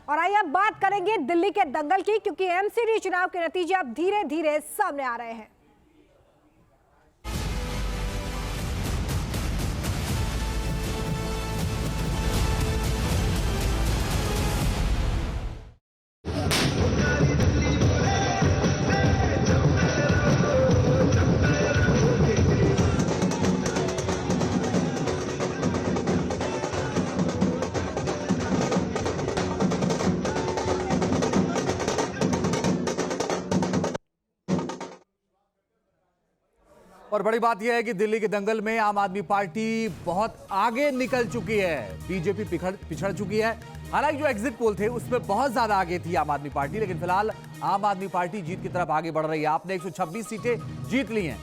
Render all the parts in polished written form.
और आइए अब बात करेंगे दिल्ली के दंगल की, क्योंकि एमसीडी चुनाव के नतीजे अब धीरे धीरे सामने आ रहे हैं। और बड़ी बात यह है कि दिल्ली के दंगल में आम आदमी पार्टी बहुत आगे निकल चुकी है। बीजेपी पिछड़ चुकी है। हालांकि जो एग्जिट पोल थे उसमें बहुत ज्यादा आगे थी आम आदमी पार्टी, लेकिन फिलहाल आम आदमी पार्टी जीत की तरफ आगे बढ़ रही है। आपने 126 सीटें जीत ली हैं।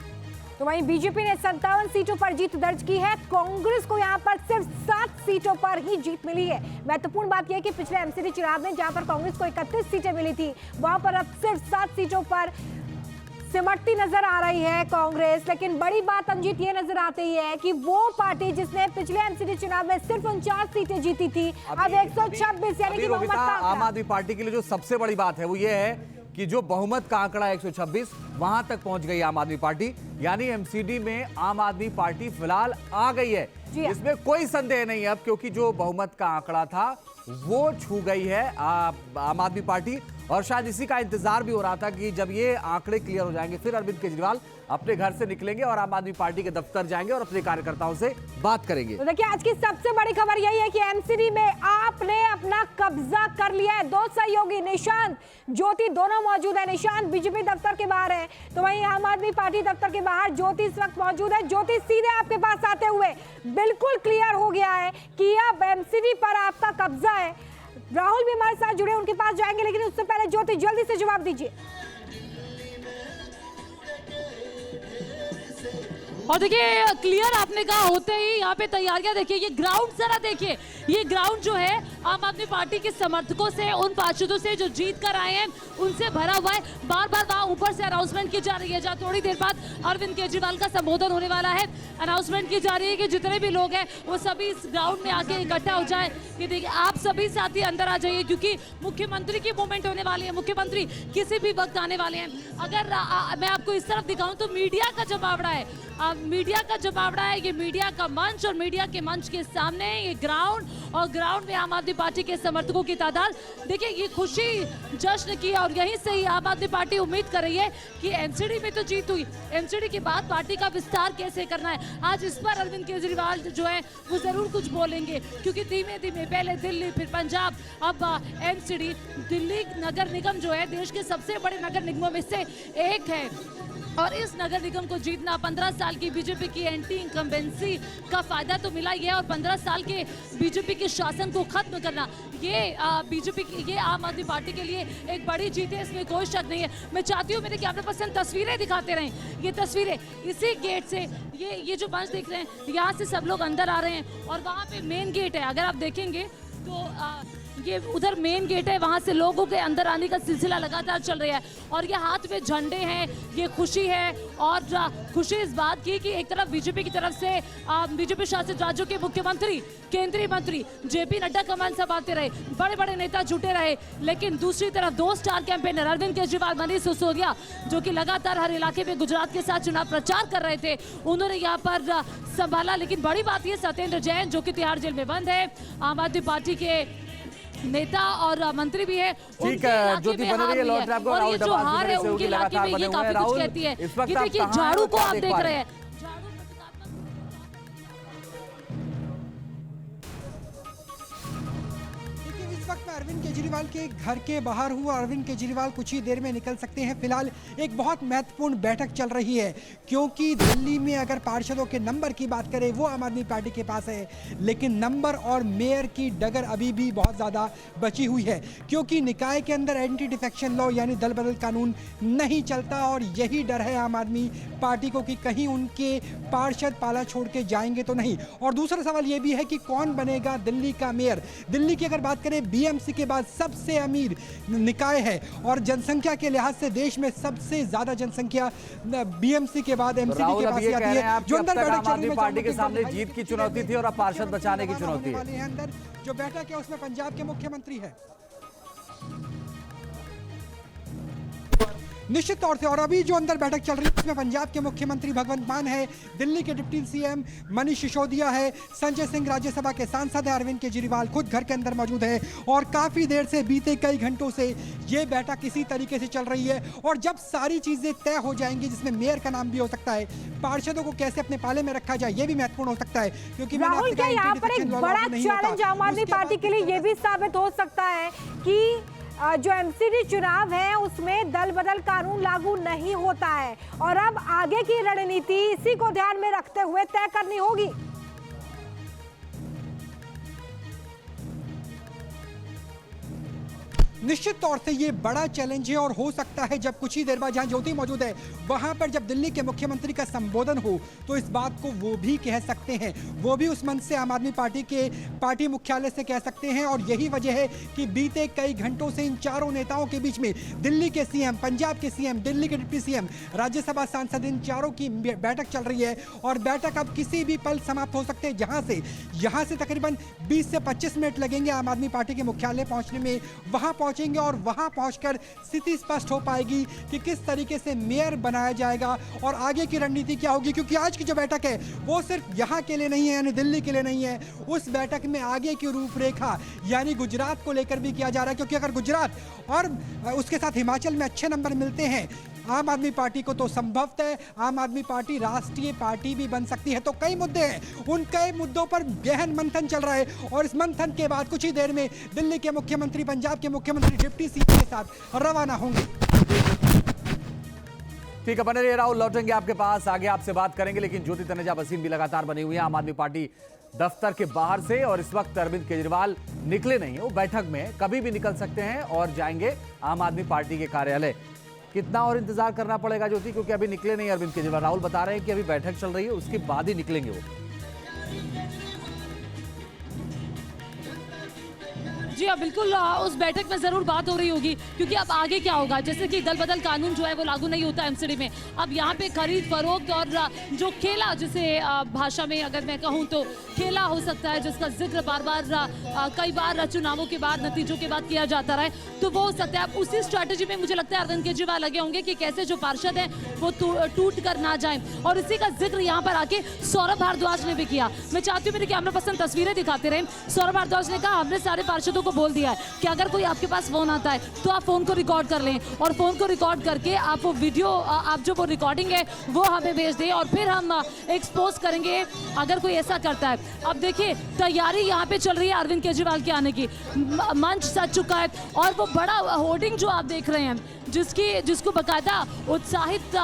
तो वहीं बीजेपी ने 57 सीटों पर जीत दर्ज की है। कांग्रेस को यहां पर सिर्फ 7 सीटों पर ही जीत मिली है। महत्वपूर्ण बात यह है कि पिछले एमसीडी चुनाव में जहां पर कांग्रेस को 31 सीटें मिली थी, वहां पर अब सिर्फ 7 सीटों पर सिमटती नजर आ रही है कांग्रेस। लेकिन बड़ी बात अंजित ये नजर आती है कि वो पार्टी जिसने पिछले एमसीडी चुनाव में सिर्फ 49 सीटें जीती थी, अब 126 यानी कि बहुमत का आंकड़ा। आम आदमी पार्टी के लिए जो सबसे बड़ी बात है वो ये है कि जो बहुमत का आंकड़ा 126 वहां तक पहुंच गई आम आदमी पार्टी, यानी एमसीडी में आम आदमी पार्टी फिलहाल आ गई है। इसमें कोई संदेह नहीं है अब, क्योंकि जो बहुमत का आंकड़ा था वो छू गई है आम आदमी पार्टी। और शायद इसी का इंतजार भी हो रहा था कि जब ये आंकड़े क्लियर हो जाएंगे फिर अरविंद केजरीवाल अपने घर से निकलेंगे और आम आदमी पार्टी के दफ्तर जाएंगे और अपने कार्यकर्ताओं से बात करेंगे। तो देखिए, आज की सबसे बड़ी खबर यही है कि एमसीडी में आपने अपना कब्जा कर लिया है। 2 सहयोगी निशांत, ज्योति दोनों मौजूद है। निशांत बीजेपी दफ्तर के बाहर है, तो वहीं आम आदमी पार्टी दफ्तर के बाहर ज्योति इस वक्त मौजूद है। ज्योति, सीधे आपके पास आते हुए बिल्कुल क्लियर हो गया है कि अब एमसीडी पर आपका कब्जा है। राहुल भी हमारे साथ जुड़े, उनके पास जाएंगे, लेकिन उससे पहले ज्योति जल्दी से जवाब दीजिए। और देखिए, क्लियर आपने कहा होते ही यहाँ पे तैयारियां देखिए, ये ग्राउंड जरा देखिए, ये ग्राउंड जो है आम आदमी पार्टी के समर्थकों से, उन पार्षदों से जो जीत कर आए हैं उनसे भरा हुआ है। बार बार वहाँ ऊपर से अनाउंसमेंट की जा रही है, जहाँ थोड़ी देर बाद अरविंद केजरीवाल का संबोधन होने वाला है। अनाउंसमेंट की जा रही है कि जितने भी लोग हैं वो सभी इस ग्राउंड में आके इकट्ठा हो जाए। कि देखिए, आप सभी साथी अंदर आ जाइए, क्योंकि मुख्यमंत्री की मूवमेंट होने वाली है। मुख्यमंत्री किसी भी वक्त आने वाले हैं। अगर मैं आपको इस तरफ दिखाऊं तो मीडिया का जमावड़ा है, मीडिया का जमावड़ा है। ये मीडिया का मंच, और मीडिया के मंच के सामने ये ग्राउंड, और ग्राउंड में आम आदमी पार्टी के समर्थकों की तादाद देखिए। ये खुशी जश्न की, और यहीं से ही आम आदमी पार्टी उम्मीद कर रही है कि एमसीडी में तो जीत हुई, एमसीडी के बाद पार्टी का विस्तार कैसे करना है, आज इस पर अरविंद केजरीवाल जो है वो जरूर कुछ बोलेंगे। क्योंकि धीमे धीमे पहले दिल्ली, फिर पंजाब, अब एमसीडी। दिल्ली नगर निगम जो है देश के सबसे बड़े नगर निगमों में से एक है, और इस नगर निगम को जीतना 15 साल की बीजेपी की एंटी इनकम्बेंसी का फायदा तो मिला ही है, और 15 साल के बीजेपी के शासन को खत्म करना, ये बीजेपी की, ये आम आदमी पार्टी के लिए एक बड़ी जीत है, इसमें कोई शक नहीं है। मैं चाहती हूँ मेरे कैमरा पर्सन तस्वीरें दिखाते रहें। ये तस्वीरें इसी गेट से, ये जो मंच देख रहे हैं, यहाँ से सब लोग अंदर आ रहे हैं, और वहाँ पे मेन गेट है। अगर आप देखेंगे तो ये उधर मेन गेट है, वहाँ से लोगों के अंदर आने का सिलसिला लगातार चल रहा है। और ये हाथ में झंडे हैं, ये खुशी है। और खुशी इस बात की कि एक तरफ बीजेपी की तरफ से बीजेपी शासित राज्यों के मुख्यमंत्री, केंद्रीय मंत्री जेपी नड्डा कमान संभालते रहे, बड़े बड़े नेता जुटे रहे, लेकिन दूसरी तरफ 2 स्टार कैंपेनर अरविंद केजरीवाल, मनीष सिसोदिया, जो कि लगातार हर इलाके में गुजरात के साथ चुनाव प्रचार कर रहे थे, उन्होंने यहाँ पर संभाला। लेकिन बड़ी बात यह, सत्येंद्र जैन जो कि तिहाड़ जेल में बंद है, आम आदमी पार्टी के नेता और मंत्री भी है, ठीक है। ज्योति बन रही है, लौट रहे आपको और ये राहुल जो हार है उनके इलाके में ये काफी कुछ कहती है। कि देखिए, झाड़ू को आप देख रहे हैं, इस वक्त मैं अरविंद केजरीवाल के घर के बाहर हूँ। अरविंद केजरीवाल कुछ ही देर में निकल सकते हैं। फिलहाल एक बहुत महत्वपूर्ण बैठक चल रही है, क्योंकि दिल्ली में अगर पार्षदों के नंबर की बात करें वो आम आदमी पार्टी के पास है, लेकिन नंबर और मेयर की डगर अभी भी बहुत ज़्यादा बची हुई है, क्योंकि निकाय के अंदर एंटी डिफेक्शन लॉ यानी दल बदल कानून नहीं चलता। और यही डर है आम आदमी पार्टी को कि कहीं उनके पार्षद पाला छोड़ के जाएंगे तो नहीं। और दूसरा सवाल ये भी है कि कौन बनेगा दिल्ली का मेयर। दिल्ली की अगर बात करें, बीएमसी के बाद सबसे अमीर निकाय है, और जनसंख्या के लिहाज से देश में सबसे ज्यादा जनसंख्या बीएमसी के बाद एमसीडी के पास आती है। जो अंदर बैठक चल रही है, पार्टी के सामने जीत की चुनौती थी और अब पार्षद बचाने की चुनौती है। अंदर जो बैठक है उसमें पंजाब के मुख्यमंत्री है। निश्चित तौर से। और अभी जो अंदर बैठक चल रही है उसमें पंजाब के मुख्यमंत्री भगवंत मान है, दिल्ली के डिप्टी सीएम मनीष सिसोदिया है, संजय सिंह राज्यसभा के सांसद है, अरविंद केजरीवाल खुद घर के अंदर मौजूद है। और काफी देर से, बीते कई घंटों से ये बैठक इसी तरीके से चल रही है। और जब सारी चीजें तय हो जाएंगी, जिसमें मेयर का नाम भी हो सकता है, पार्षदों को कैसे अपने पाले में रखा जाए ये भी महत्वपूर्ण हो सकता है। क्योंकि राहुल, क्या यहाँ पर एक बड़ा चैलेंज आम आदमी पार्टी के लिए ये भी साबित हो सकता है कि जो एमसीडी चुनाव है उसमें दल बदल कानून लागू नहीं होता है और अब आगे की रणनीति इसी को ध्यान में रखते हुए तय करनी होगी? निश्चित तौर से ये बड़ा चैलेंज है। और हो सकता है जब कुछ ही देर बाद जहां ज्योति मौजूद है वहां पर जब दिल्ली के मुख्यमंत्री का संबोधन हो तो इस बात को वो भी कह सकते हैं, वो भी उस मंच से आम आदमी पार्टी के पार्टी मुख्यालय से कह सकते हैं। और यही वजह है कि बीते कई घंटों से इन चारों नेताओं के बीच में दिल्ली के सीएम, पंजाब के सीएम, दिल्ली के डिप्टी सीएम, राज्यसभा सांसद, इन चारों की बैठक चल रही है। और बैठक अब किसी भी पल समाप्त हो सकते हैं। यहां से तकरीबन 20 से 25 मिनट लगेंगे आम आदमी पार्टी के मुख्यालय पहुंचने में। वहां पहुंचेंगे और वहां पहुंचकर स्थिति स्पष्ट हो पाएगी कि किस तरीके से मेयर बनाया जाएगा और आगे की रणनीति क्या होगी। क्योंकि आज की जो बैठक है वो सिर्फ यहां के लिए नहीं है, यानी दिल्ली के लिए नहीं है। उस बैठक में आगे की रूपरेखा यानी गुजरात को लेकर भी किया जा रहा है। क्योंकि अगर गुजरात और उसके साथ हिमाचल में अच्छे नंबर मिलते हैं आम आदमी पार्टी को तो संभवतः आम आदमी पार्टी राष्ट्रीय पार्टी भी बन सकती है। तो कई मुद्दे हैं, उन कई मुद्दों पर गहन मंथन चल रहा है। और इस मंथन के बाद कुछ ही देर में दिल्ली के मुख्यमंत्री, पंजाब के मुख्यमंत्री डिप्टी सीएम के साथ रवाना होंगे। ठीक है, बने रहिए राहुल, लौटेंगे आपके पास, आगे आपसे बात करेंगे। लेकिन ज्योति तनेजा वसीम भी लगातार बनी हुई है आम आदमी पार्टी दफ्तर के बाहर से और इस वक्त अरविंद केजरीवाल निकले नहीं है, वो बैठक में कभी भी निकल सकते हैं और जाएंगे आम आदमी पार्टी के कार्यालय। कितना और इंतजार करना पड़ेगा ज्योति, क्योंकि अभी निकले नहीं अरविंद केजरीवाल। राहुल बता रहे हैं कि अभी बैठक चल रही है, उसके बाद ही निकलेंगे वो। जी हाँ, बिल्कुल उस बैठक में जरूर बात हो रही होगी। क्योंकि अब आगे क्या होगा, जैसे कि दल बदल कानून जो है वो लागू नहीं होता एमसीडी में। अब यहाँ पे खरीद फरोख्त और जो खेला, जिसे भाषा में अगर मैं कहूँ तो खेला हो सकता है, जिसका जिक्र बार बार कई बार चुनावों के बाद, नतीजों के बाद किया जाता रहा है, तो वो हो सकता है। अब उसी स्ट्रैटेजी में मुझे लगता है अरविंद केजरीवाल लगे होंगे कि कैसे जो पार्षद हैं वो टूट कर ना जाए। और इसी का जिक्र यहाँ पर आके सौरभ भारद्वाज ने भी किया। मैं चाहती हूँ मेरी कैमरा पर्सन तस्वीरें दिखाते रहे। सौरभ भारद्वाज ने कहा हमने सारे पार्षदों को बोल दिया है कि अगर कोई आपके पास फोन आता है तो आप फोन को रिकॉर्ड कर लें और फोन को रिकॉर्ड करके आप वो वीडियो, आप जो वो रिकॉर्डिंग है वो हमें भेज दें और फिर हम एक्सपोज करेंगे अगर कोई ऐसा करता है। अब देखिए तैयारी यहाँ पे चल रही है अरविंद केजरीवाल के आने की। मंच सज चुका है और वो बड़ा होर्डिंग जो आप देख रहे हैं जिसको बकायदा उत्साहित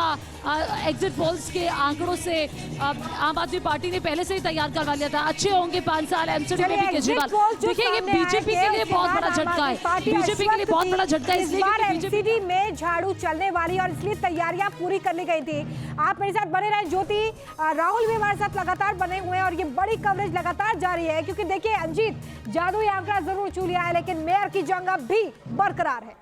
एग्जिट पोल्स के आंकड़ों से आम आदमी पार्टी ने पहले से ही तैयार करवा लिया था। अच्छे होंगे 5 साल एमसीडी में भी केजरीवाल। देखिए ये बीजेपी के लिए बहुत बड़ा झटका है, बीजेपी के लिए बहुत बड़ा झटका है। इसलिए एमसीडी में झाड़ू चलने वाली और इसलिए तैयारियां पूरी कर ली गई थी। आप मेरे साथ बने रहे ज्योति, राहुल भी हमारे साथ लगातार बने हुए हैं और ये बड़ी कवरेज लगातार जारी है। क्योंकि देखिए अंजीत, जादुई आंकड़ा जरूर छू लिया है लेकिन मेयर की जंग अब भी बरकरार है।